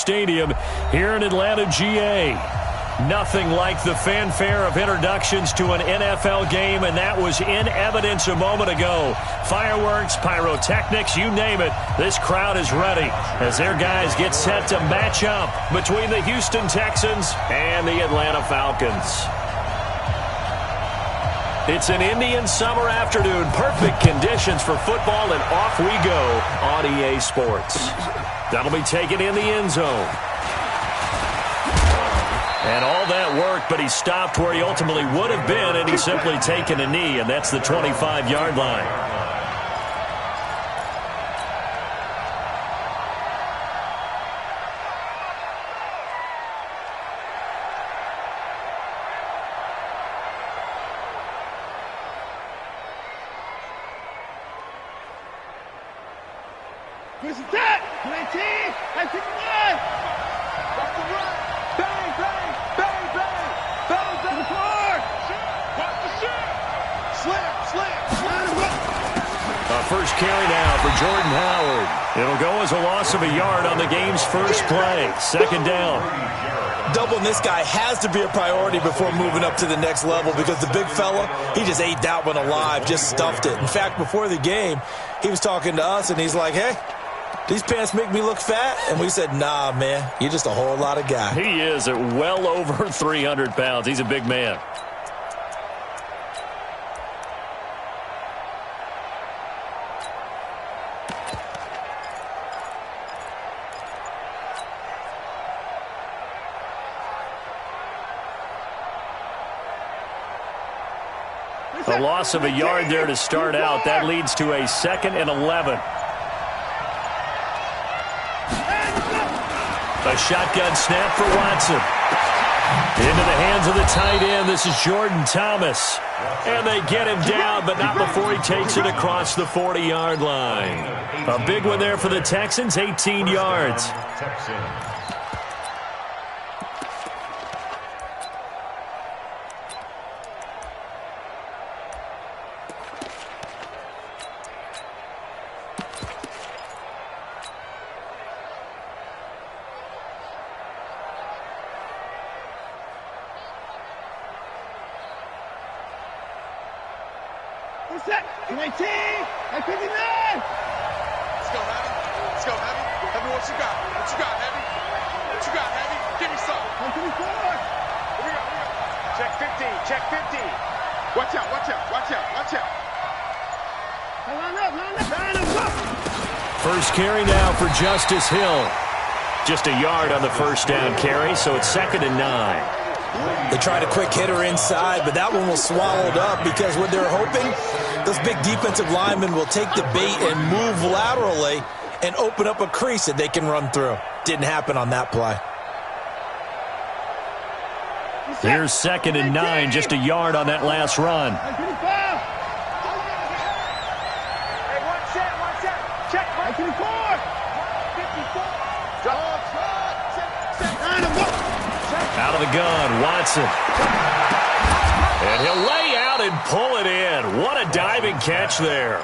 Stadium here in Atlanta, GA. Nothing like the fanfare of introductions to an NFL game, and that was in evidence a moment ago. Fireworks, pyrotechnics, you name it. This crowd is ready as their guys get set to match up between the Houston Texans and the Atlanta Falcons. It's an Indian summer afternoon. Perfect conditions for football, and off we go on EA Sports. That'll be taken in the end zone. And all that work, but he stopped where he ultimately would have been, and he's simply taken a knee, and that's the 25-yard line. Where's the tap? 19, 19, watch the run. Bang, bang, bang, bang. Bang, bang. The car. Watch the shit. Slam, slam, slam. A first carry now for Jordan Howard. It'll go as a loss of a yard on the game's first play. Second down. Doubling this guy has to be a priority before moving up to the next level because the big fella, he just ate that one alive, just stuffed it. In fact, before the game, he was talking to us, and he's like, hey, these pants make me look fat? And we said, nah, man, you're just a whole lot of guy. He is at well over 300 pounds. He's a big man. A loss of a yard there to start out. That leads to a 2nd and 11. A shotgun snap for Watson. Into the hands of the tight end. This is Jordan Thomas. And they get him down, but not before he takes it across the 40-yard line. A big one there for the Texans, 18 yards. What's that? 19, 59. Let's go, Heavy. Let's go, Heavy. Heavy, what you got? What you got, Heavy? What you got, Heavy? Give me some. 124. Here we go. Check 50. Check 50. Watch out, watch out, watch out, watch out. Line up. First carry now for Justice Hill. Just a yard on the first down carry, so it's 2nd and 9. They tried a quick hitter inside, but that one was swallowed up because what they're hoping, those big defensive linemen will take the bait and move laterally and open up a crease that they can run through. Didn't happen on that play. Here's 2nd and 9, just a yard on that last run. Hey, watch that. Check 54. 54. Out of the gun, Watson. And he'll lay out and pull it in. What a diving catch there.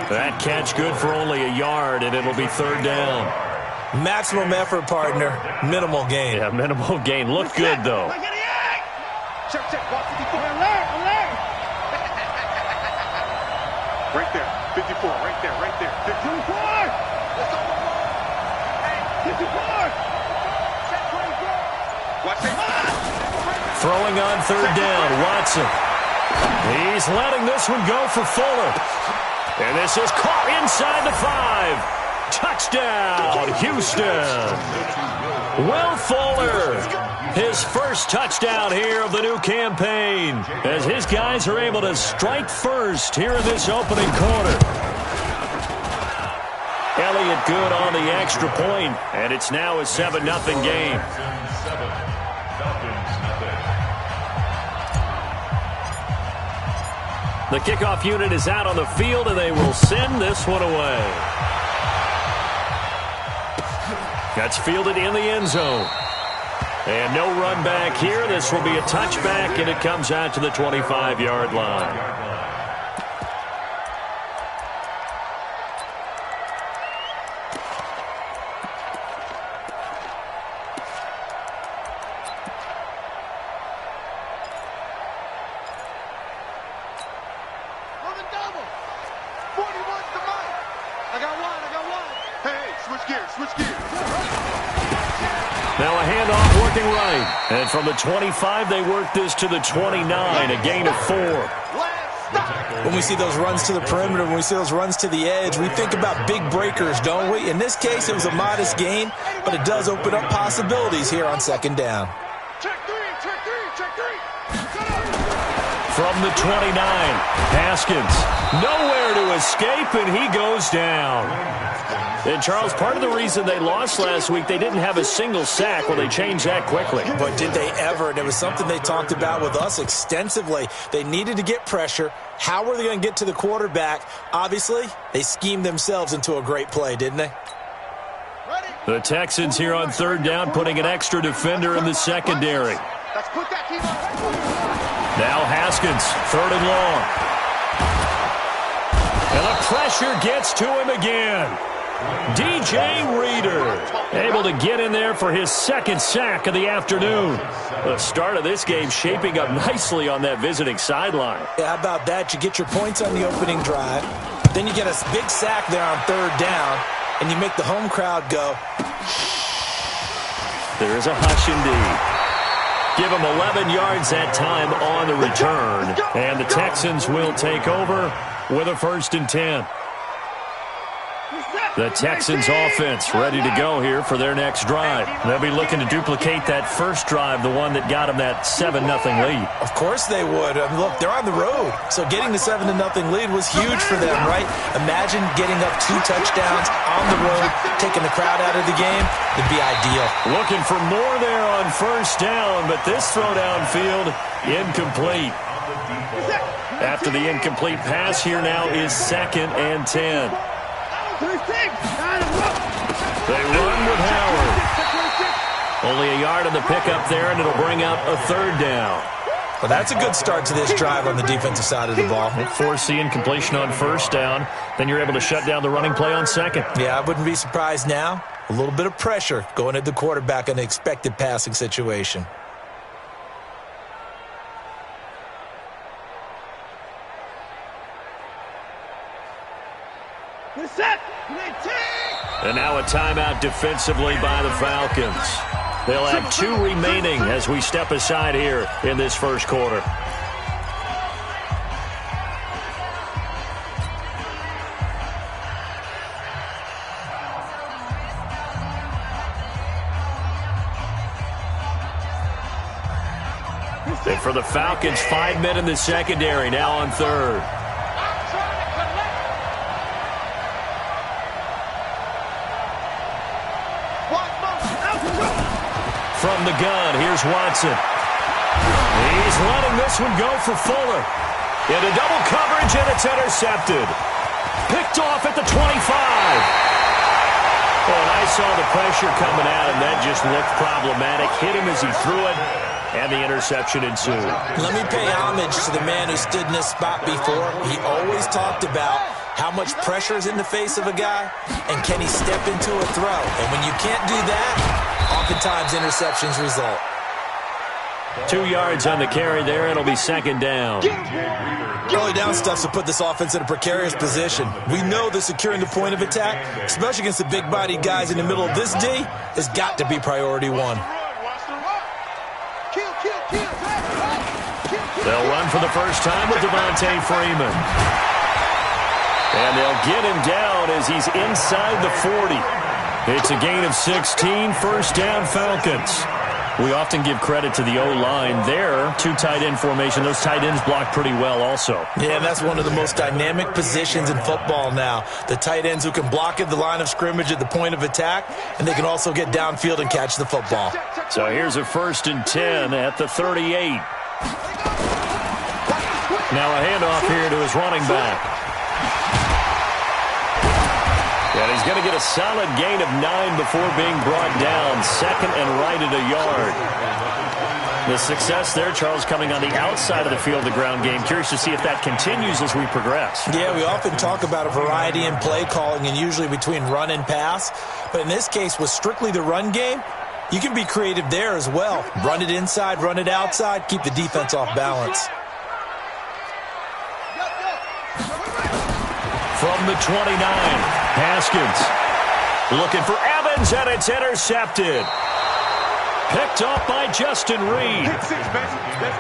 That catch good for only a yard, and it'll be 3rd down. Maximum effort, partner. Minimal gain. Yeah, minimal gain. Looked good, though. Check, 54. Alert. Right there. 54. Right there. 54. Hey, 54. Throwing on 3rd down, Watson. He's letting this one go for Fuller. And this is caught inside the 5. Touchdown, Houston. Will Fuller, his first touchdown here of the new campaign, as his guys are able to strike first here in this opening quarter. Elliott good on the extra point, and it's now a 7-0 game. The kickoff unit is out on the field, and they will send this one away. That's fielded in the end zone. And no run back here. This will be a touchback, and it comes out to the 25-yard line. Now a handoff working right. And from the 25, they work this to the 29, a gain of 4. When we see those runs to the perimeter, when we see those runs to the edge, we think about big breakers, don't we? In this case, it was a modest gain, but it does open up possibilities here on second down. Check three, check three, check three. From the 29, Haskins. Nowhere to escape, and he goes down. And, Charles, part of the reason they lost last week, they didn't have a single sack. Well, they changed that quickly. But did they ever? And it was something they talked about with us extensively. They needed to get pressure. How were they going to get to the quarterback? Obviously, they schemed themselves into a great play, didn't they? The Texans here on third down, putting an extra defender in the secondary. Now Haskins, third and long. And the pressure gets to him again. DJ Reader able to get in there for his second sack of the afternoon. The start of this game shaping up nicely on that visiting sideline. Yeah, how about that? You get your points on the opening drive. Then you get a big sack there on third down, and you make the home crowd go. There is a hush indeed. Give him 11 yards that time on the return. And the Texans will take over with a 1st and 10. The Texans offense ready to go here for their next drive. They'll be looking to duplicate that first drive, the one that got them that 7-0 lead. Of course they would. I mean, look, they're on the road. So getting the 7-0 lead was huge for them, right? Imagine getting up 2 touchdowns on the road, taking the crowd out of the game. It'd be ideal. Looking for more there on first down, but this throw downfield incomplete. After the incomplete pass, here now is 2nd and 10. They run with Howard. Only a yard on the pickup there, and it'll bring up a 3rd down. Well, that's a good start to this drive on the defensive side of the ball. Force the incompletion on first down. Then you're able to shut down the running play on second. Yeah, I wouldn't be surprised now. A little bit of pressure going at the quarterback in an expected passing situation. And now a timeout defensively by the Falcons. They'll have 2 remaining as we step aside here in this first quarter. And for the Falcons, 5 men in the secondary, now on third. From the gun, here's Watson. He's letting this one go for Fuller. Into double coverage, and it's intercepted. Picked off at the 25. And I saw the pressure coming at him. That just looked problematic. Hit him as he threw it, and the interception ensued. Let me pay homage to the man who stood in this spot before. He always talked about how much pressure is in the face of a guy, and can he step into a throw? And when you can't do that, oftentimes interceptions result. 2 yards on the carry there. It'll be 2nd down. Early down stuff to put this offense in a precarious position. We know that securing the point of attack, especially against the big-bodied guys in the middle of this D, has got to be priority 1. They'll run for the first time with Devontae Freeman. And they'll get him down as he's inside the 40. It's a gain of 16, 1st down Falcons. We often give credit to the O-line there. 2 tight end formation. Those tight ends block pretty well also. Yeah, that's one of the most dynamic positions in football now. The tight ends who can block at the line of scrimmage at the point of attack, and they can also get downfield and catch the football. So here's a 1st and 10 at the 38. Now a handoff here to his running back. And he's going to get a solid gain of 9 before being brought down. 2nd and right at a yard. The success there, Charles, coming on the outside of the field, the ground game. Curious to see if that continues as we progress. Yeah, we often talk about a variety in play calling and usually between run and pass. But in this case, with strictly the run game, you can be creative there as well. Run it inside, run it outside, keep the defense off balance. From the 29, Haskins looking for Evans, and it's intercepted. Picked off by Justin Reed.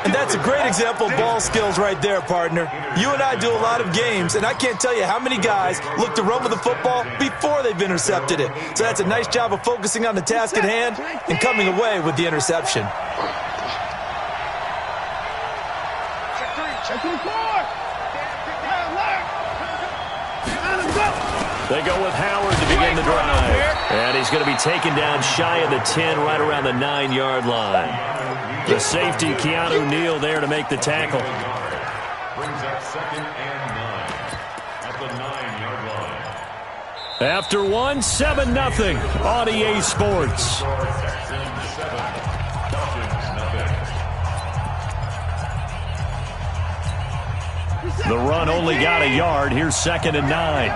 And that's a great example of ball skills right there, partner. You and I do a lot of games, and I can't tell you how many guys look to run with the football before they've intercepted it. So that's a nice job of focusing on the task at hand and coming away with the interception. They go with Howard to begin the drive. And he's going to be taken down shy of the 10, right around the 9-yard line. The safety, Keanu Neal, there to make the tackle. Brings up 2nd and 9 at the 9-yard line. After 1, 7-0 on EA Sports. Texans 7, Falcons nothing. The run only got a yard. Here's 2nd and 9.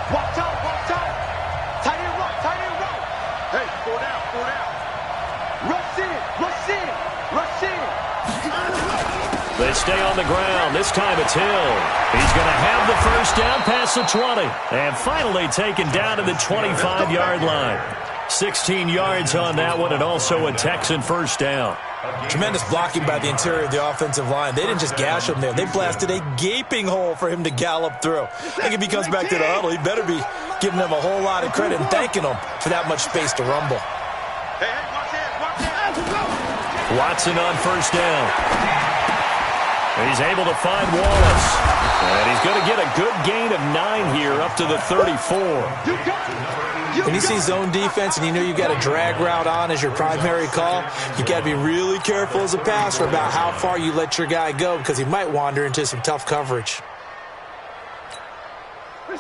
Watch out, watch out. Tight end run, tight end run. Hey, go down, go down. Rush in, rush in, rush in. They stay on the ground. This time it's Hill. He's going to have the first down past the 20. And finally taken down to the 25-yard line. 16 yards on that one, and also a Texan first down. Tremendous blocking by the interior of the offensive line. They didn't just gash him there. They blasted a gaping hole for him to gallop through. I think if he comes back to the huddle, he better be giving them a whole lot of credit and thanking them for that much space to rumble. Hey, watch it, watch it. Watson on first down. He's able to find Wallace. And he's going to get a good gain of 9 here up to the 34. When you see zone defense and you know you've got a drag route on as your primary call, you got to be really careful as a passer about how far you let your guy go because he might wander into some tough coverage.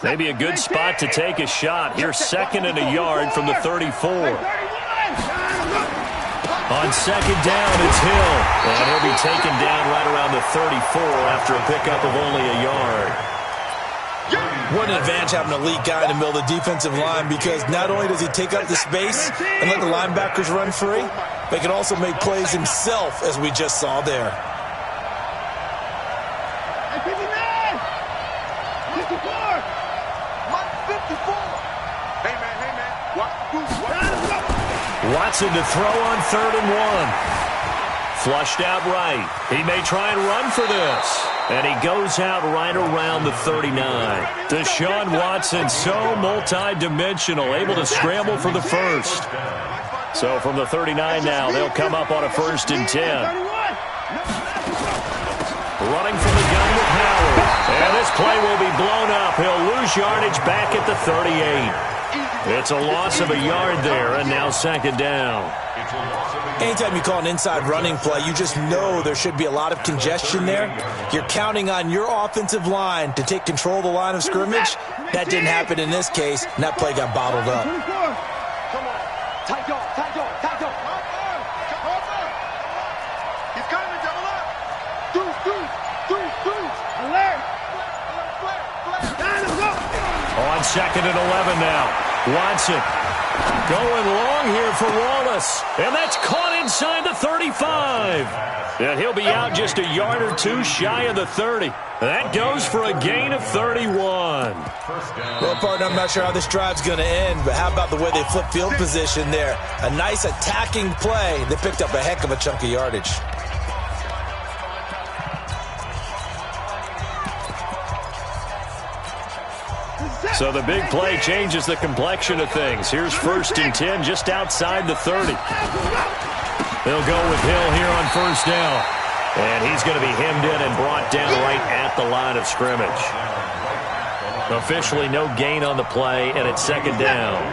Maybe a good spot to take a shot. Here's 2nd and a yard from the 34. On 2nd down, it's Hill. And he'll be taken down right around the 34 after a pickup of only a yard. What an advantage having an elite guy in the middle of the defensive line because not only does he take up the space and let the linebackers run free, but he can also make plays himself, as we just saw there. Watson to throw on 3rd and 1. Flushed out right. He may try and run for this. And he goes out right around the 39. Deshaun Watson, so multi-dimensional, able to scramble for the first. So from the 39 now, they'll come up on a 1st and 10. Running from the gun with Howard. And this play will be blown up. He'll lose yardage back at the 38. It's a loss of a yard there, and now 2nd down. Anytime you call an inside running play, you just know there should be a lot of congestion there. You're counting on your offensive line to take control of the line of scrimmage. That didn't happen in this case, and that play got bottled up. Come on. Tight dog, tight dog, tight dog. He's coming, double up. Deuce. Alert. On 2nd and 11 now. Watson going long here for Wallace. And that's caught inside the 35. And he'll be out just a yard or two shy of the 30. That goes for a gain of 31. Well, partner, I'm not sure how this drive's going to end, but how about the way they flip field position there? A nice attacking play that picked up a heck of a chunk of yardage. So the big play changes the complexion of things. Here's 1st and 10 just outside the 30. They'll go with Hill here on 1st down. And he's going to be hemmed in and brought down right at the line of scrimmage. Officially no gain on the play, and it's 2nd down.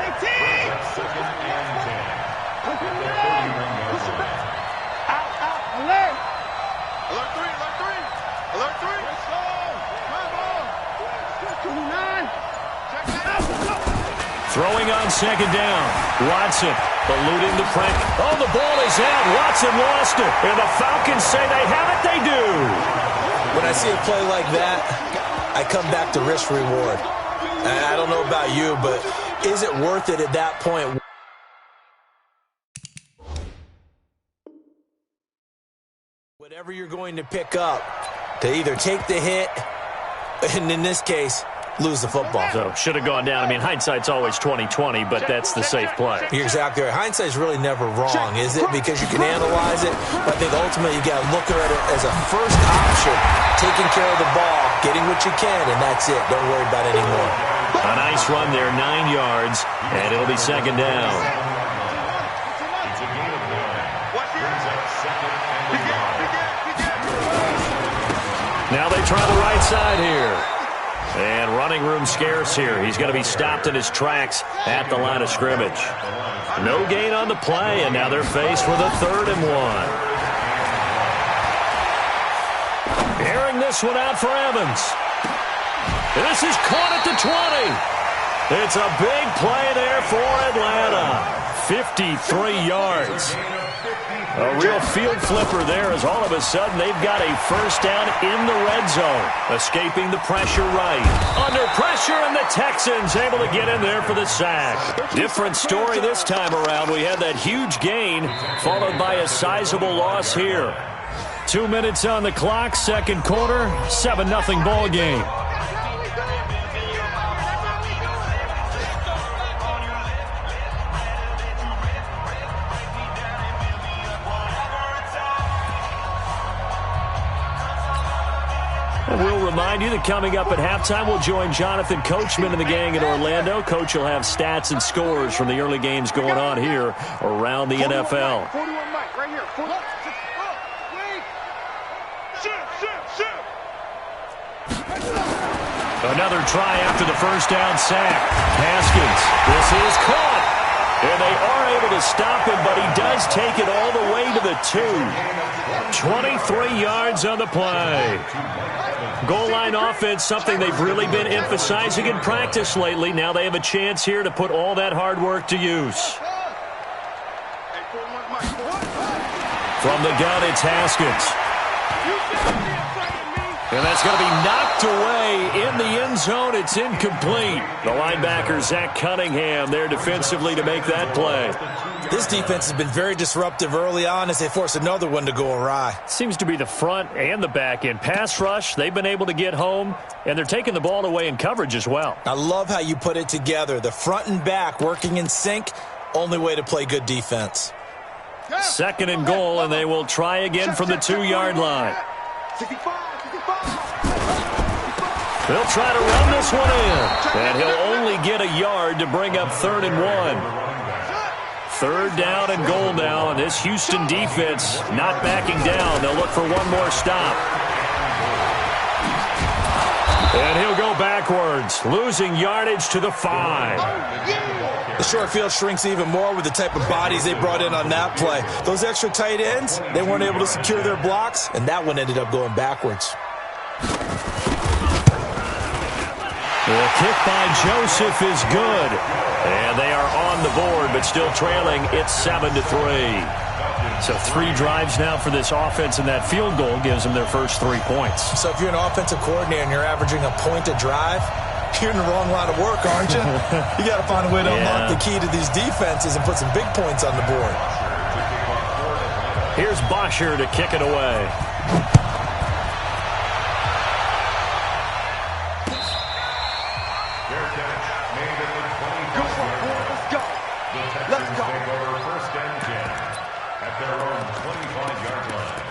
Throwing on 2nd down. Watson eluding the pressure. Oh, the ball is out. Watson lost it. And the Falcons say they have it. They do. When I see a play like that, I come back to risk reward. I don't know about you, but is it worth it at that point? Whatever you're going to pick up to either take the hit, and in this case, lose the football. So should have gone down. I mean, hindsight's always 20/20, but that's the safe play. You're exactly right. Hindsight's really never wrong, is it? Because you can analyze it. But I think ultimately you got to look at it as a first option, taking care of the ball, getting what you can, and that's it. Don't worry about it anymore. A nice run there, 9 yards, and it'll be second down. It's a gain of 9. Brings up second and 9. Now they try the right side here. And running room scarce here. He's going to be stopped in his tracks at the line of scrimmage. No gain on the play, and now they're faced with a 3rd and 1. Airing this one out for Evans. This is caught at the 20. It's a big play there for Atlanta. 53 yards. A real field flipper there as all of a sudden they've got a first down in the red zone. Escaping the pressure right. Under pressure, and the Texans able to get in there for the sack. Different story this time around. We had that huge gain followed by a sizable loss here. 2 minutes on the clock, second quarter, 7-0 ball game. We'll remind you that coming up at halftime, we'll join Jonathan Coachman and the gang in Orlando. Coach will have stats and scores from the early games going on here around the NFL. 41 Mike, right here. Another try after the first down sack. Haskins, this is caught. And they are able to stop him, but he does take it all the way to the 2. 23 yards on the play. Goal line offense, something they've really been emphasizing in practice lately. Now they have a chance here to put all that hard work to use. From the gun, it's Haskins. And that's going to be knocked away in the end zone. It's incomplete. The linebacker, Zach Cunningham, there defensively to make that play. This defense has been very disruptive early on as they force another one to go awry. Seems to be the front and the back end. Pass rush, they've been able to get home, and they're taking the ball away in coverage as well. I love how you put it together. The front and back working in sync, only way to play good defense. Second and goal, and they will try again from the 2-yard line. They'll try to run this one in, and he'll only get a yard to bring up 3rd and 1. 3rd down and goal now, and this Houston defense not backing down. They'll look for one more stop. And he'll go backwards, losing yardage to the 5. The short field shrinks even more with the type of bodies they brought in on that play. Those extra tight ends, they weren't able to secure their blocks, and that one ended up going backwards. The kick by Joseph is good. And they are on the board, but still trailing. It's 7-3. So 3 drives now for this offense, and that field goal gives them their first 3 points. So if you're an offensive coordinator and you're averaging a point a drive, you're in the wrong line of work, aren't you? You got to find a way to unlock the key to these defenses and put some big points on the board. Here's Bosher to kick it away. Let's go. Take over first and 10 at their own 25-yard line.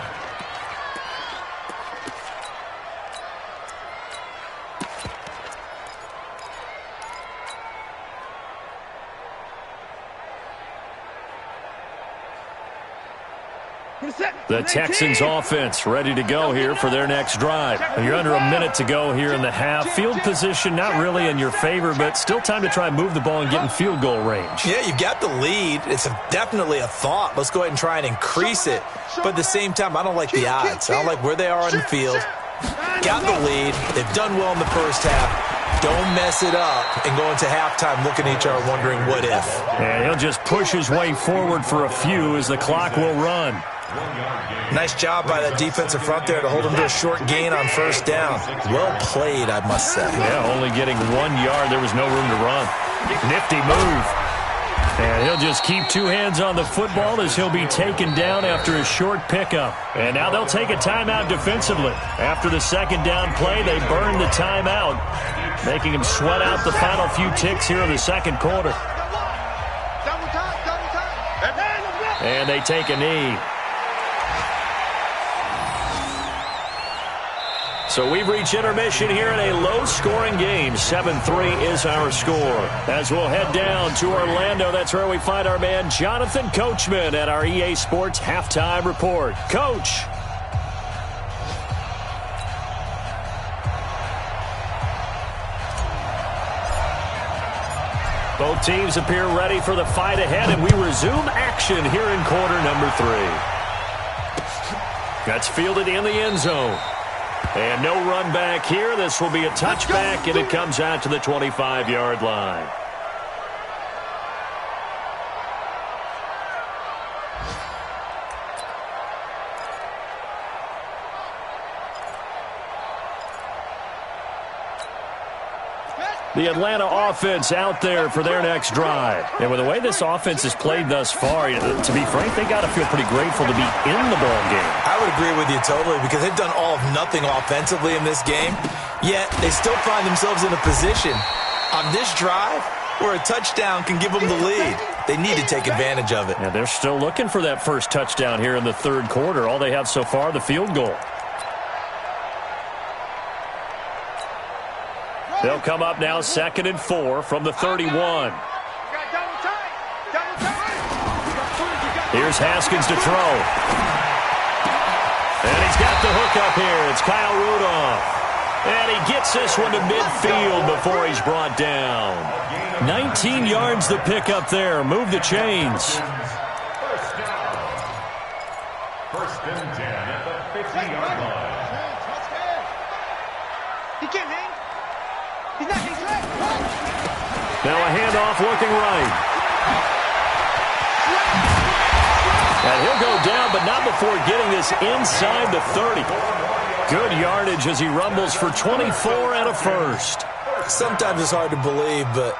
The Texans offense ready to go here for their next drive. You're under a minute to go here in the half. Field position not really in your favor, but still time to try and move the ball and get in field goal range. Yeah, you've got the lead. It's definitely a thought. Let's go ahead and try and increase it. But at the same time, I don't like the odds. I don't like where they are on the field. Got the lead. They've done well in the first half. Don't mess it up and go into halftime looking at each other wondering what if. And he'll just push his way forward for a few as the clock will run. Nice job by that defensive front there to hold him to a short gain on first down. Well played, I must say. Yeah, only getting 1 yard. There was no room to run. Nifty move. And he'll just keep 2 hands on the football as he'll be taken down after a short pickup. And now they'll take a timeout defensively. After the second down play, they burn the timeout. making him sweat out the final few ticks here in the second quarter. And they take a knee. So we've reached intermission here in a low-scoring game. 7-3 is our score. As we'll head down to Orlando, that's where we find our man Jonathan Coachman at our EA Sports Halftime Report. Coach. Both teams appear ready for the fight ahead, and we resume action here in quarter number 3. That's fielded in the end zone. And no run back here. This will be a touchback, and it comes out to the 25-yard line. The Atlanta offense out there for their next drive. And with the way this offense has played thus far, to be frank, they got to feel pretty grateful to be in the ball game. I would agree with you totally because they've done all of nothing offensively in this game, yet they still find themselves in a position on this drive where a touchdown can give them the lead. They need to take advantage of it. Yeah, they're still looking for that first touchdown here in the third quarter. All they have so far, the field goal. They'll come up now 2nd and 4 from the 31. Here's Haskins to throw. And he's got the hook up here. It's Kyle Rudolph. And he gets this one to midfield before he's brought down. 19 yards to pick up there. Move the chains. First and 10 at the 50-yard line. He can't hang. He's right. Now a handoff looking right. And he'll go down, but not before getting this inside the 30. Good yardage as he rumbles for 24 and a first. Sometimes it's hard to believe, but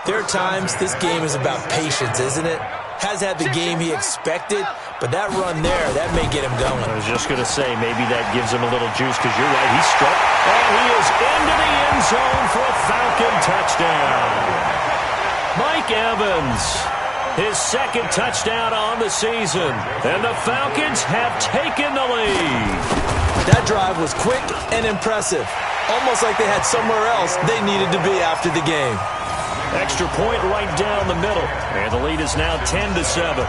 there are times this game is about patience, isn't it? Has had the game he expected, but that run there, that may get him going. I was just going to say, maybe that gives him a little juice because you're right, he struck. And he is into the end zone for a Falcon touchdown. Mike Evans, his second touchdown on the season. And the Falcons have taken the lead. That drive was quick and impressive. Almost like they had somewhere else they needed to be after the game. Extra point right down the middle. And the lead is now 10-7.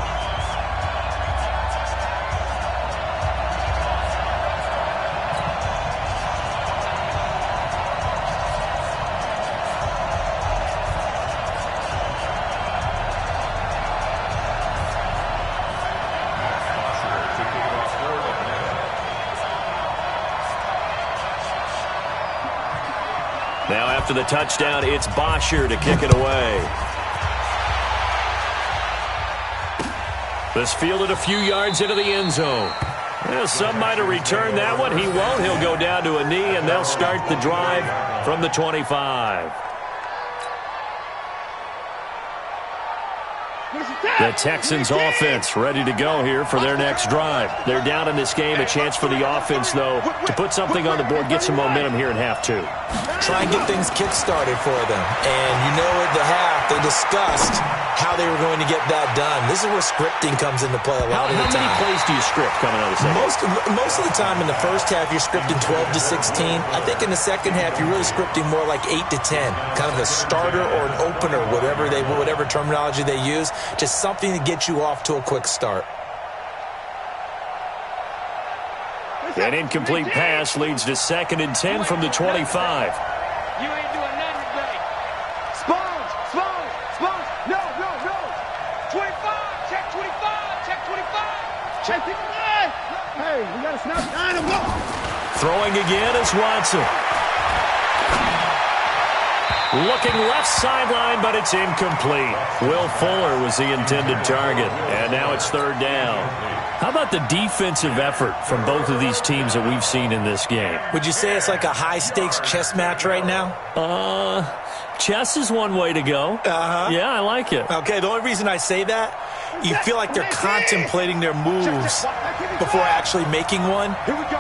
Now after the touchdown, it's Bosher to kick it away. This fielded a few yards into the end zone. Well, some might have returned that one. He won't. He'll go down to a knee, and they'll start the drive from the 25. The Texans offense ready to go here for their next drive. They're down in this game. A chance for the offense, though, to put something on the board, get some momentum here in half 2. Try and get things kick-started for them. And you know at the half, they discussed how they were going to get that done. This is where scripting comes into play a lot of the time. How many plays do you script coming out of the second? Most of the time in the first half, you're scripting 12 to 16. I think in the second half, you're really scripting more like 8 to 10. Kind of a starter or an opener, whatever terminology they use. Just something to get you off to a quick start. An incomplete pass leads to 2nd and 10 from the 25. You ain't doing nothing today. Spones. No. 25. Check 25. Check 25. Hey, we got to snap behind him. Go. Throwing again is Watson. Looking left sideline, but it's incomplete. Will Fuller was the intended target, and now it's 3rd down. How about the defensive effort from both of these teams that we've seen in this game? Would you say it's like a high-stakes chess match right now? Chess is one way to go. Uh-huh. Yeah, I like it. Okay, the only reason I say that you feel like they're contemplating their moves before actually making one,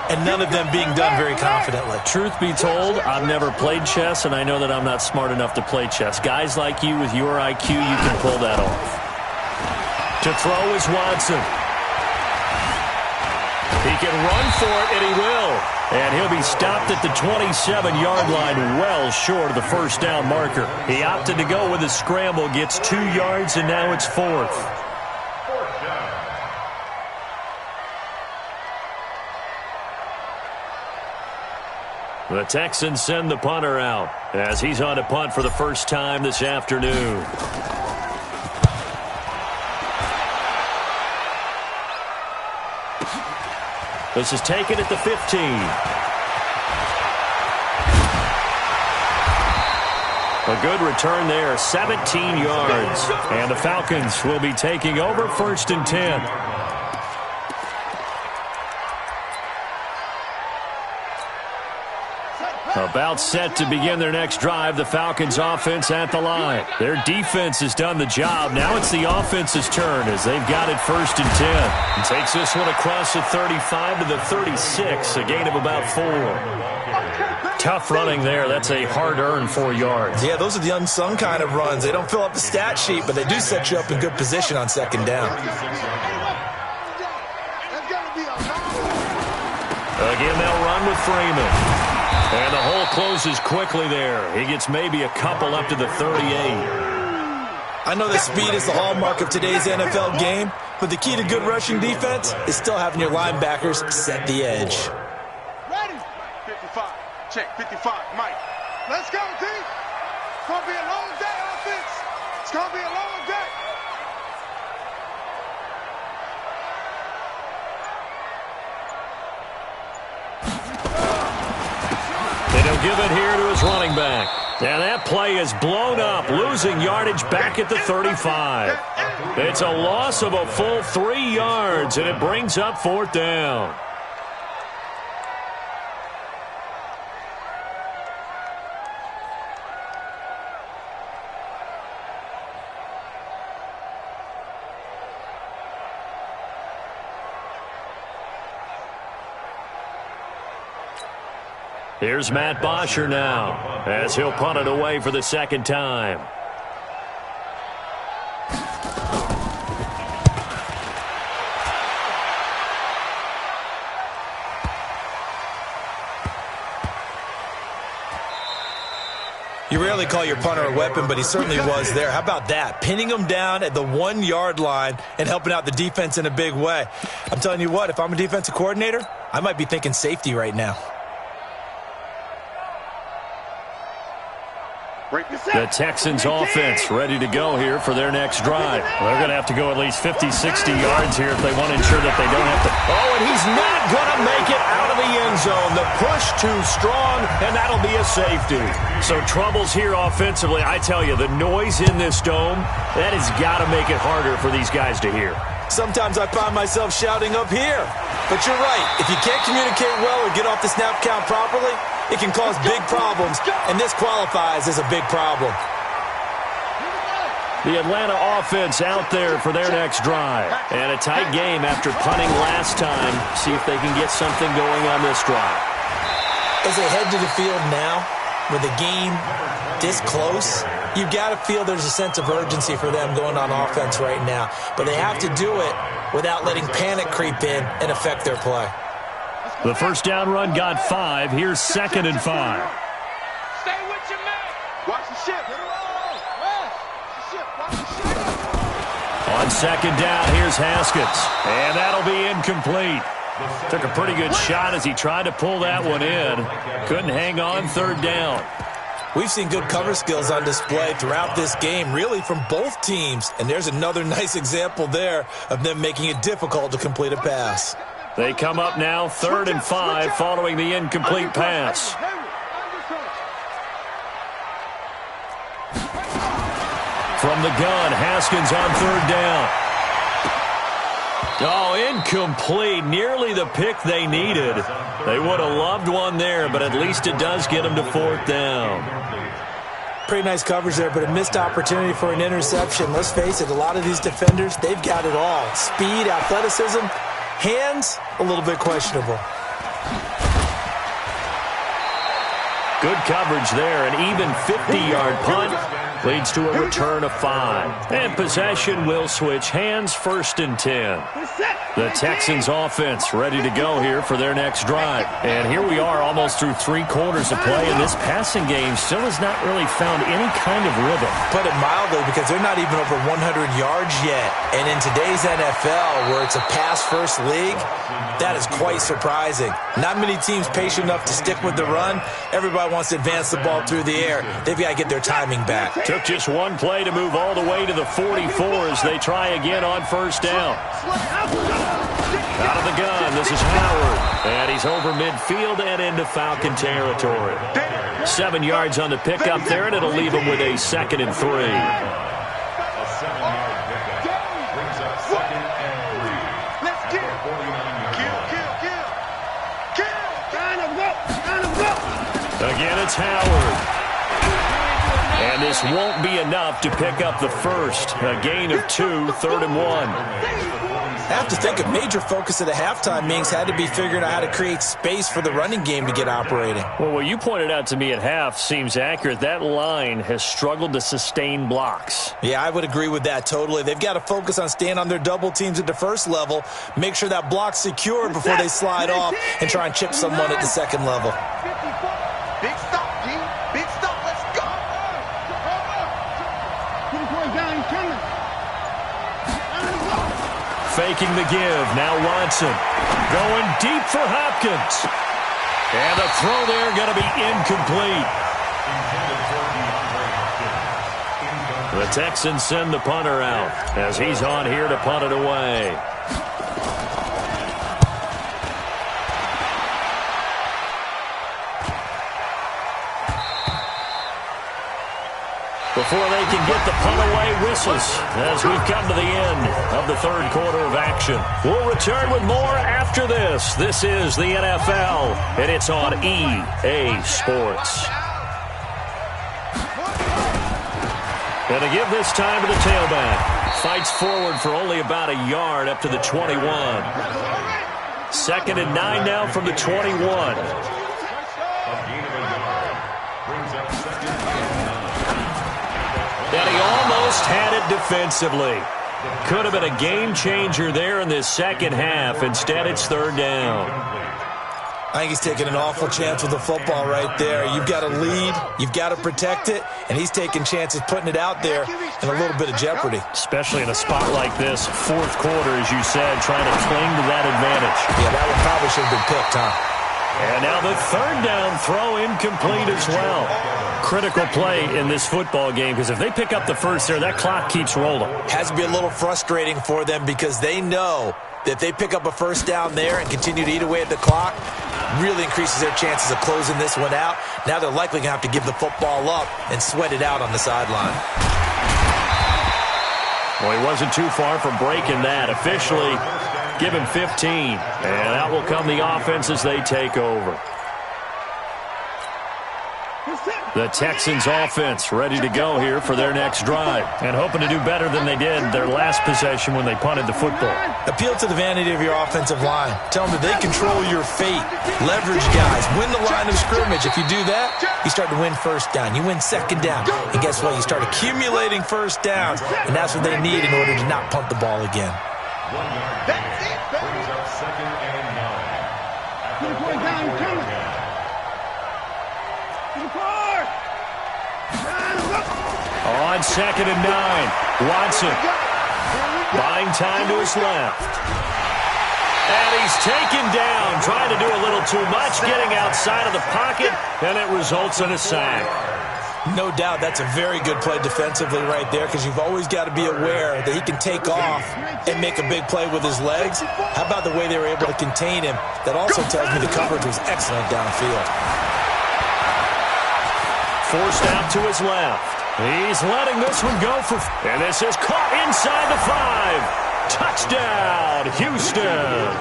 and none of them being done very confidently. Truth be told, I've never played chess, and I know that I'm not smart enough to play chess. Guys like you with your IQ, you can pull that off. To throw is Watson. He can run for it, and he will. And he'll be stopped at the 27-yard line, well short of the first down marker. He opted to go with a scramble, gets 2 yards, and now it's 4th. The Texans send the punter out as he's on to punt for the first time this afternoon. This is taken at the 15. A good return there, 17 yards. And the Falcons will be taking over 1st and 10. About set to begin their next drive, the Falcons offense at the line. Their defense has done the job. Now it's the offense's turn as they've got it 1st and 10. And takes this one across the 35 to the 36, a gain of about 4. Tough running there. That's a hard-earned 4 yards. Yeah, those are the unsung kind of runs. They don't fill up the stat sheet, but they do set you up in good position on 2nd down. Again, they'll run with Freeman. And the hole closes quickly there. He gets maybe a couple up to the 38. I know that speed is the hallmark of today's NFL game, but the key to good rushing defense is still having your linebackers set the edge. Ready? 55. Check 55. Mike. Let's go, D. It's going to be a long day, offense. It's going to be a long day. And he'll give it here to his running back. And that play is blown up, losing yardage back at the 35. It's a loss of a full 3 yards, and it brings up 4th down. Here's Matt Bosher now as he'll punt it away for the 2nd time. You rarely call your punter a weapon, but he certainly was there. How about that? Pinning him down at the 1-yard line and helping out the defense in a big way. I'm telling you what, if I'm a defensive coordinator, I might be thinking safety right now. The Texans offense ready to go here for their next drive. They're going to have to go at least 50, 60 yards here if they want to ensure that they don't have to. Oh, and he's not going to make it out of the end zone. The push too strong, and that'll be a safety. So troubles here offensively. I tell you, the noise in this dome, that has got to make it harder for these guys to hear. Sometimes I find myself shouting up here. But you're right. If you can't communicate well or get off the snap count properly, it can cause big problems, and this qualifies as a big problem. The Atlanta offense out there for their next drive. And a tight game after punting last time. See if they can get something going on this drive. As they head to the field now, with the game this close, you've got to feel there's a sense of urgency for them going on offense right now. But they have to do it without letting panic creep in and affect their play. The first down run got 5. Here's 2nd and 5. Stay with your man. Watch the ship. On 2nd down, here's Haskins. And that'll be incomplete. Took a pretty good shot as he tried to pull that one in. Couldn't hang on 3rd down. We've seen good cover skills on display throughout this game, really from both teams. And there's another nice example there of them making it difficult to complete a pass. They come up now 3rd and 5 following the incomplete pass. From the gun, Haskins on 3rd down. Oh, incomplete. Nearly the pick they needed. They would have loved one there, but at least it does get them to 4th down. Pretty nice coverage there, but a missed opportunity for an interception. Let's face it, a lot of these defenders, they've got it all. Speed, athleticism, hands, a little bit questionable. Good coverage there. An even 50-yard punt leads to a return of 5. And possession will switch hands, 1st and 10. The Texans offense ready to go here for their next drive. And here we are almost through 3 quarters of play, and this passing game still has not really found any kind of rhythm. Put it mildly, because they're not even over 100 yards yet. And in today's NFL, where it's a pass-first league, that is quite surprising. Not many teams patient enough to stick with the run. Everybody wants to advance the ball through the air. They've got to get their timing back. Took just one play to move all the way to the 44 as they try again on 1st down. Out of the gun, this is Howard. And he's over midfield and into Falcon territory. 7 yards on the pickup there, and it'll leave him with a 2nd and 3. A 7-yard pickup brings up 2nd and 3. Let's kill. Again, it's Howard. And this won't be enough to pick up the first. A gain of 2, 3rd and 1. I have to think a major focus of the halftime meetings had to be figuring out how to create space for the running game to get operating. Well, what you pointed out to me at half seems accurate. That line has struggled to sustain blocks. Yeah, I would agree with that totally. They've got to focus on staying on their double teams at the first level, make sure that block's secured before they slide off and try and chip someone at the second level. Big stop, G. Big stop. Let's go. Faking the give. Now Watson going deep for Hopkins. And the throw there going to be incomplete. The Texans send the punter out as he's on here to punt it away. Before they can get the punt away, whistles as we've come to the end of the 3rd quarter of action. We'll return with more after this. This is the NFL, and it's on EA Sports. And to give this time to the tailback. Fights forward for only about a yard up to the 21. 2nd and 9 now from the 21. And he almost had it defensively. Could have been a game changer there in this second half. Instead, it's 3rd down. I think he's taking an awful chance with the football right there. You've got to lead, you've got to protect it, and he's taking chances putting it out there in a little bit of jeopardy. Especially in a spot like this, 4th quarter, as you said, trying to cling to that advantage. Yeah, that one probably should have been picked, huh? And now the 3rd down throw incomplete as well. Critical play in this football game, because if they pick up the first there, that clock keeps rolling. Has to be a little frustrating for them because they know that if they pick up a 1st down there and continue to eat away at the clock, really increases their chances of closing this one out. Now they're likely going to have to give the football up and sweat it out on the sideline. Well, he wasn't too far from breaking that. Officially, give him 15. And out will come the offense as they take over. The Texans offense ready to go here for their next drive and hoping to do better than they did their last possession when they punted the football. Appeal to the vanity of your offensive line. Tell them that they control your fate. Leverage guys. Win the line of scrimmage. If you do that, you start to win 1st down. You win 2nd down. And guess what? You start accumulating 1st downs, and that's what they need in order to not punt the ball again. 1 yard brings up 2nd and 9. On 2nd and 9, Watson buying time to his left. And he's taken down, trying to do a little too much, getting outside of the pocket, and it results in a sack. No doubt that's a very good play defensively right there, because you've always got to be aware that he can take off and make a big play with his legs. How about the way they were able to contain him? That also tells me the coverage was excellent downfield. Forced out to his left. He's letting this one go for... And this is caught inside the 5. Touchdown, Houston.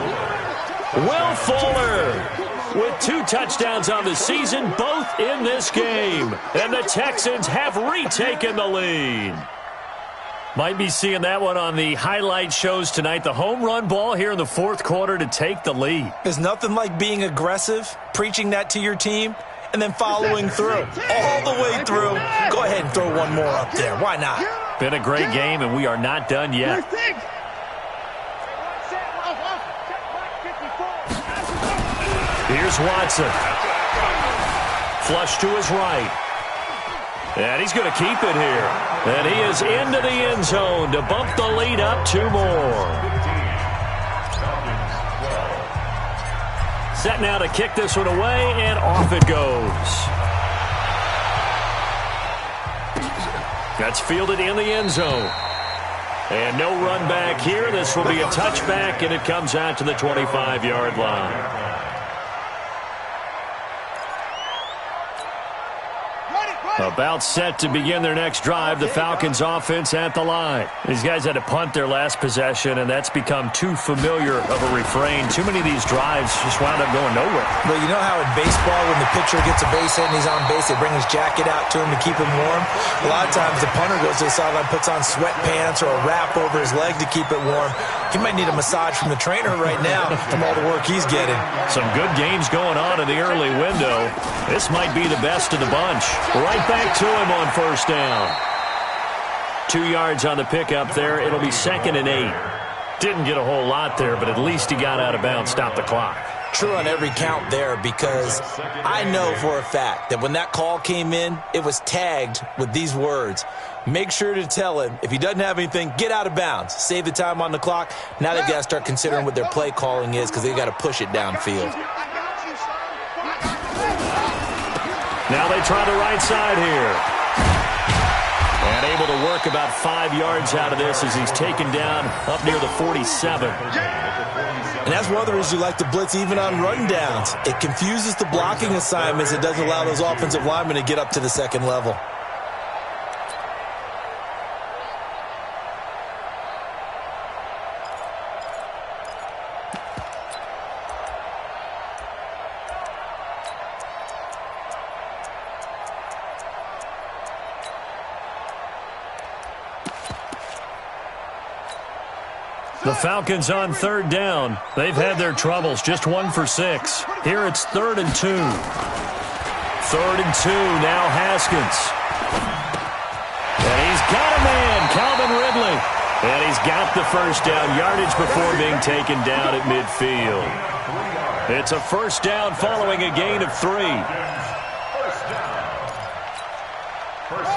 Will Fuller with 2 touchdowns on the season, both in this game. And the Texans have retaken the lead. Might be seeing that one on the highlight shows tonight. The home run ball here in the 4th quarter to take the lead. There's nothing like being aggressive, preaching that to your team, and then following through. All the way through. Go ahead and throw one more up there. Why not? Been a great game, and we are not done yet. Here's Watson. Flush to his right. And he's going to keep it here. And he is into the end zone to bump the lead up 2 more. Set now to kick this one away, and off it goes. That's fielded in the end zone. And no run back here. This will be a touchback, and it comes out to the 25-yard line. About set to begin their next drive. The Falcons offense at the line. These guys had to punt their last possession, and that's become too familiar of a refrain. Too many of these drives just wound up going nowhere. But you know how in baseball, when the pitcher gets a base hit and he's on base, they bring his jacket out to him to keep him warm? A lot of times the punter goes to the sideline, puts on sweatpants or a wrap over his leg to keep it warm. He might need a massage from the trainer right now from all the work he's getting. Some good games going on in the early window. This might be the best of the bunch. Right back to him on first down. 2 yards on the pickup there. It'll be 2nd and 8. Didn't get a whole lot there, but at least he got out of bounds, stopped the clock. True on every count there, because I know for a fact that when that call came in, it was tagged with these words. Make sure to tell him, if he doesn't have anything, get out of bounds. Save the time on the clock. Now they've got to start considering what their play calling is, because they've got to push it downfield. Now they try the right side here. And able to work about 5 yards out of this as he's taken down up near the 47. And that's one of the reasons you like to blitz even on run downs. It confuses the blocking assignments. It doesn't allow those offensive linemen to get up to the second level. The Falcons on 3rd down. They've had their troubles, just 1 for 6. Here it's 3rd and 2. 3rd and 2, now Haskins. And he's got a man, Calvin Ridley. And he's got the first down, yardage before being taken down at midfield. It's a first down following a gain of 3.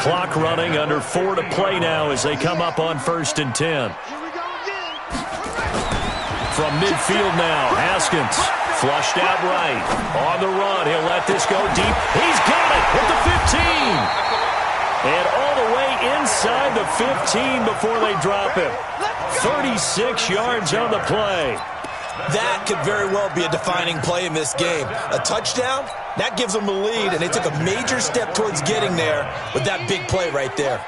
Clock running, under 4 to play now as they come up on 1st and 10. From midfield now, Haskins flushed out right. On the run, he'll let this go deep. He's got it at the 15. And all the way inside the 15 before they drop him. 36 yards on the play. That could very well be a defining play in this game. A touchdown, that gives them a lead, and they took a major step towards getting there with that big play right there.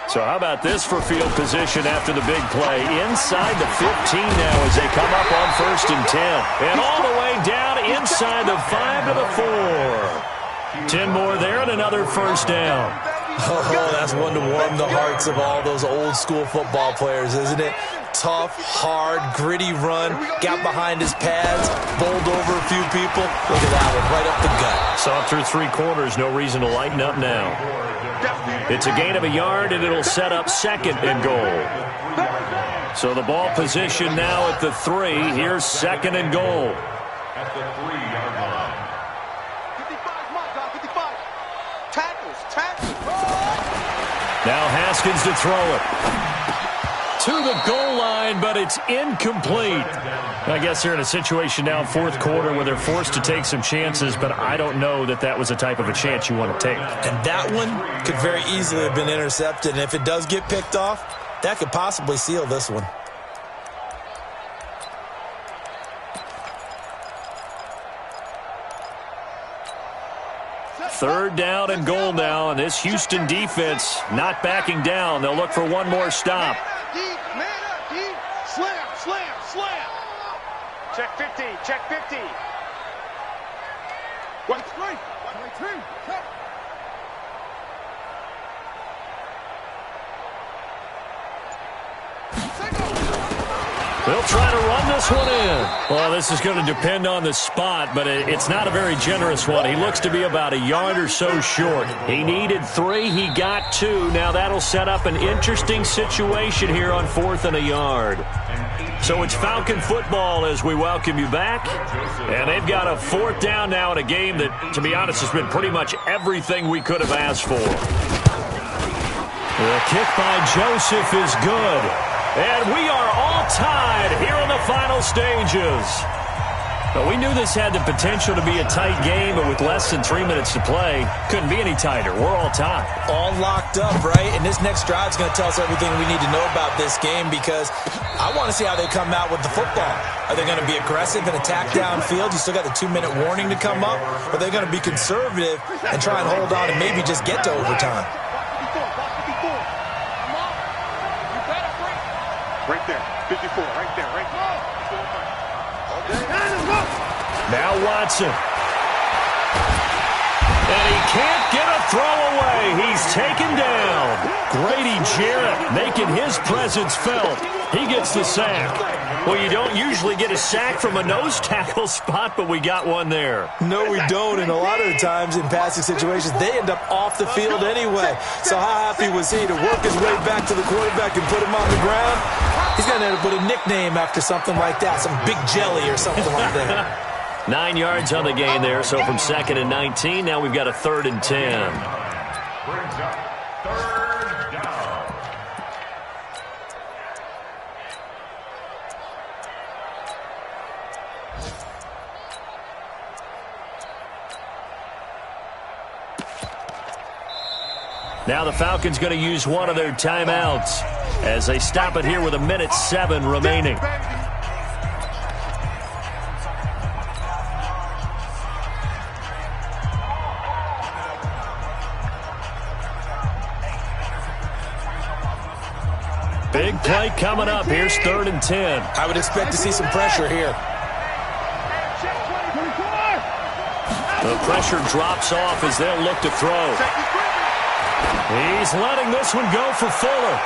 So how about this for field position after the big play? Inside the 15 now as they come up on 1st and 10. And all the way down inside the 5 to the 4. 10 more there and another first down. Oh, that's one to warm the hearts of all those old school football players, isn't it? Tough, hard, gritty run. Got behind his pads, bowled over a few people. Look at that one, right up the gut. Saw through 3 quarters, no reason to lighten up now. It's a gain of a yard, and it'll set up 2nd and goal. So the ball position now at the 3. Here's 2nd and goal. At the 3-yard line. 55. Tackles. Now Haskins to throw it. To the goal line, but it's incomplete. I guess they're in a situation now, 4th quarter, where they're forced to take some chances, but I don't know that that was the type of a chance you want to take. And that one could very easily have been intercepted, and if it does get picked off, that could possibly seal this one. Third down and goal now, and this Houston defense not backing down. They'll look for one more stop. Check 50. Check 50. What? Right. Check. They'll try to run this one in. Well, this is going to depend on the spot, but it's not a very generous one. He looks to be about a yard or so short. He needed 3. He got 2. Now that'll set up an interesting situation here on 4th and a yard. So it's Falcon football as we welcome you back. And they've got a 4th down now in a game that, to be honest, has been pretty much everything we could have asked for. The kick by Joseph is good. And we are all tied here in the final stages. But we knew this had the potential to be a tight game, but with less than 3 minutes to play, couldn't be any tighter. We're all tied. All locked up, right? And this next drive is going to tell us everything we need to know about this game because I want to see how they come out with the football. Are they going to be aggressive and attack downfield? You still got the 2-minute warning to come up? Or are they going to be conservative and try and hold on and maybe just get to overtime? Right there. 54. Right there. Right there. Now Watson. And he can't get a throw away. He's taken down. Grady Jarrett making his presence felt. He gets the sack. Well, you don't usually get a sack from a nose tackle spot, but we got one there. No, we don't. And a lot of the times in passing situations, they end up off the field anyway. So how happy was he to work his way back to the quarterback and put him on the ground? He's going to end up with a nickname after something like that, some big jelly or something like that. 9 yards on the gain there, so from 2nd and 19, now we've got a 3rd and 10. Brings up 3rd down. Now the Falcons going to use one of their timeouts as they stop it here with 1:07 remaining. Big play coming up. Here's 3rd and 10. I would expect to see some pressure here. The pressure drops off as they'll look to throw. He's letting this one go for Fuller.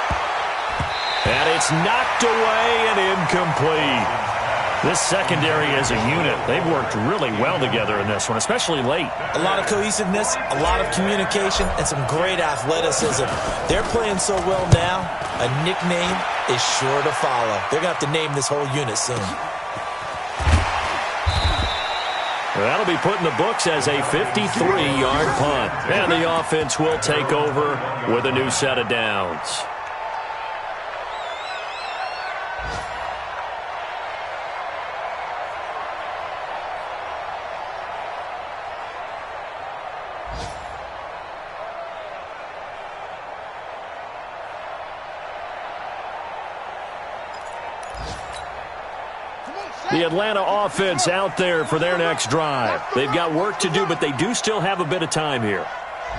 And it's knocked away and incomplete. This secondary as a unit, they've worked really well together in this one, especially late. A lot of cohesiveness, a lot of communication, and some great athleticism. They're playing so well now, a nickname is sure to follow. They're going to have to name this whole unit soon. That'll be put in the books as a 53-yard punt. And the offense will take over with a new set of downs. The Atlanta offense out there for their next drive. They've got work to do, but they do still have a bit of time here.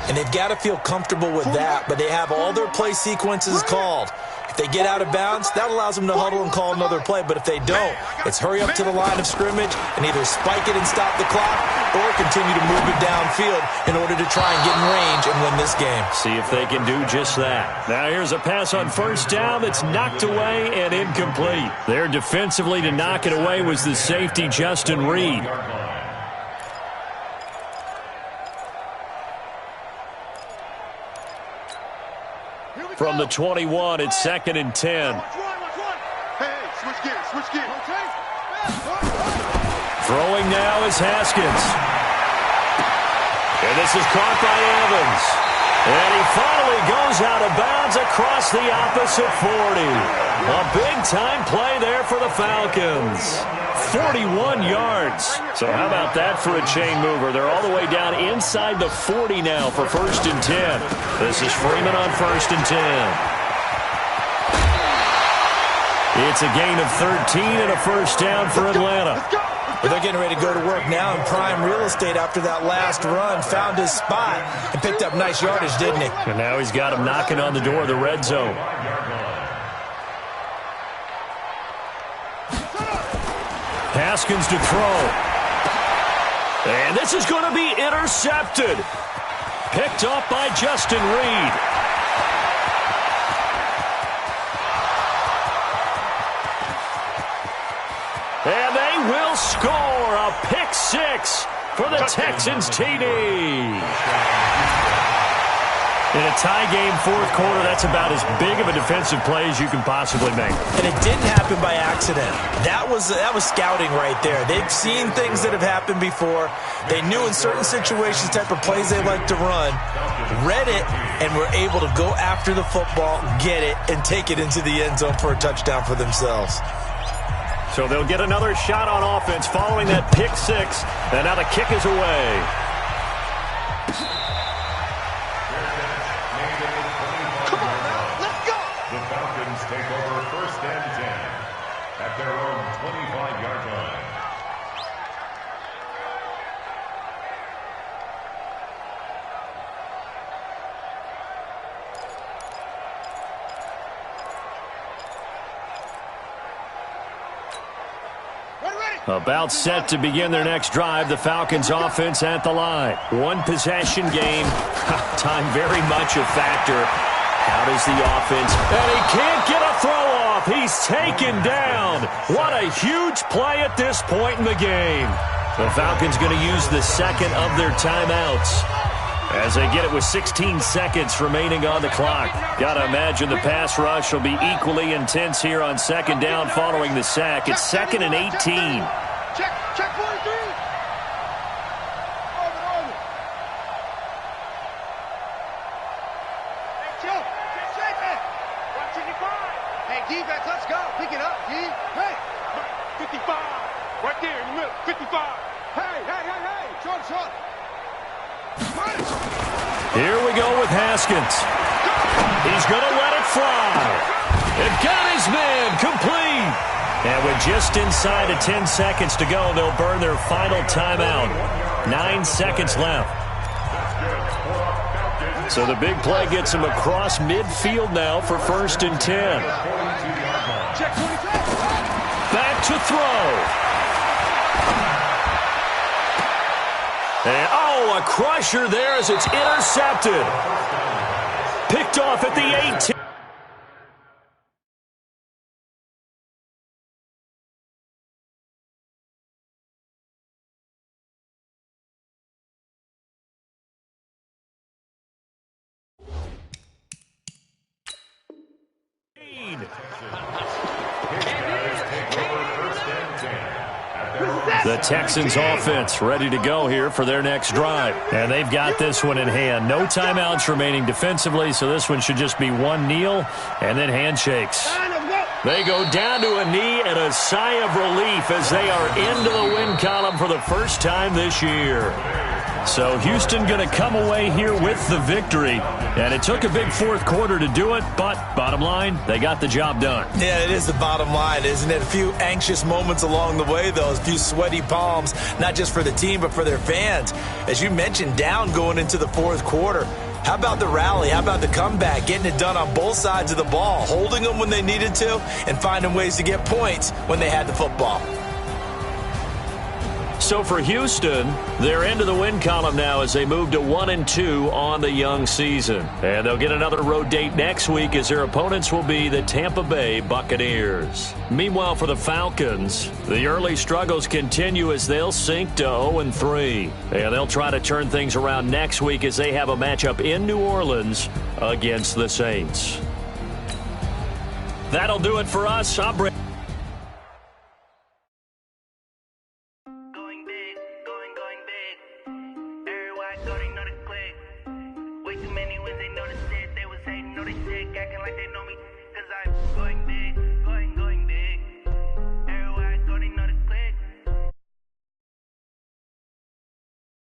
And they've got to feel comfortable with that, but they have all their play sequences called. If they get out of bounds, that allows them to huddle and call another play. But if they don't, it's hurry up to the line of scrimmage and either spike it and stop the clock or continue to move it downfield in order to try and get in range and win this game. See if they can do just that. Now here's a pass on 1st down that's knocked away and incomplete. There defensively to knock it away was the safety, Justin Reed. From the 21, it's 2nd and 10. Hey, switch gears. Throwing now is Haskins. And this is caught by Evans. And he finally goes out of bounds across the opposite 40. A big-time play there for the Falcons. 41 yards. So how about that for a chain mover? They're all the way down inside the 40 now for 1st and 10. This is Freeman on 1st and 10. It's a gain of 13 and a 1st down for Atlanta. Well, they're getting ready to go to work now in prime real estate after that last run. Found his spot and picked up nice yardage, didn't he? And now he's got him knocking on the door of the red zone. Haskins to throw. And this is going to be intercepted. Picked up by Justin Reed. And they will score a pick six for the Texans TD. In a tie game, fourth quarter, that's about as big of a defensive play as you can possibly make. And it didn't happen by accident. That was scouting right there. They've seen things that have happened before. They knew in certain situations the type of plays they like to run, read it, and were able to go after the football, get it, and take it into the end zone for a touchdown for themselves. So they'll get another shot on offense following that pick six. And now the kick is away. The Falcons take over first and 10 at their own 25-yard line. About set to begin their next drive. The Falcons offense at the line. One possession game. Time very much a factor. How does the offense? And he can't get a throw off. He's taken down. What a huge play at this point in the game. The Falcons going to use the second of their timeouts as they get it with 16 seconds remaining on the clock. Got to imagine the pass rush will be equally intense here on second down following the sack. It's 2nd and 18. Check 43. Defense, let's go. Pick it up, D. Hey. 55. Right there in the middle. 55. Hey. Short. Here we go with Haskins. He's going to let it fly. And got his man complete. And with just inside of 10 seconds to go, they'll burn their final timeout. 9 seconds left. So the big play gets him across midfield now for 1st and 10. Back to throw. And, a crusher there as it's intercepted. Picked off at the 18. The Texans offense ready to go here for their next drive. And they've got this one in hand. No timeouts remaining defensively, so this one should just be one kneel and then handshakes. They go down to a knee and a sigh of relief as they are into the win column for the first time this year. So Houston going to come away here with the victory. And it took a big fourth quarter to do it, but bottom line, they got the job done. Yeah, it is the bottom line, isn't it? A few anxious moments along the way, though. A few sweaty palms, not just for the team, but for their fans. As you mentioned, down going into the fourth quarter. How about the rally? How about the comeback? Getting it done on both sides of the ball, holding them when they needed to, and finding ways to get points when they had the football. So for Houston, they're into the win column now as they move to 1-2 on the young season. And they'll get another road date next week as their opponents will be the Tampa Bay Buccaneers. Meanwhile, for the Falcons, the early struggles continue as they'll sink to 0-3. And they'll try to turn things around next week as they have a matchup in New Orleans against the Saints. That'll do it for us. I'm Brett. Way too many wins, they know the shit. They was hating, know they sick, acting like they know me.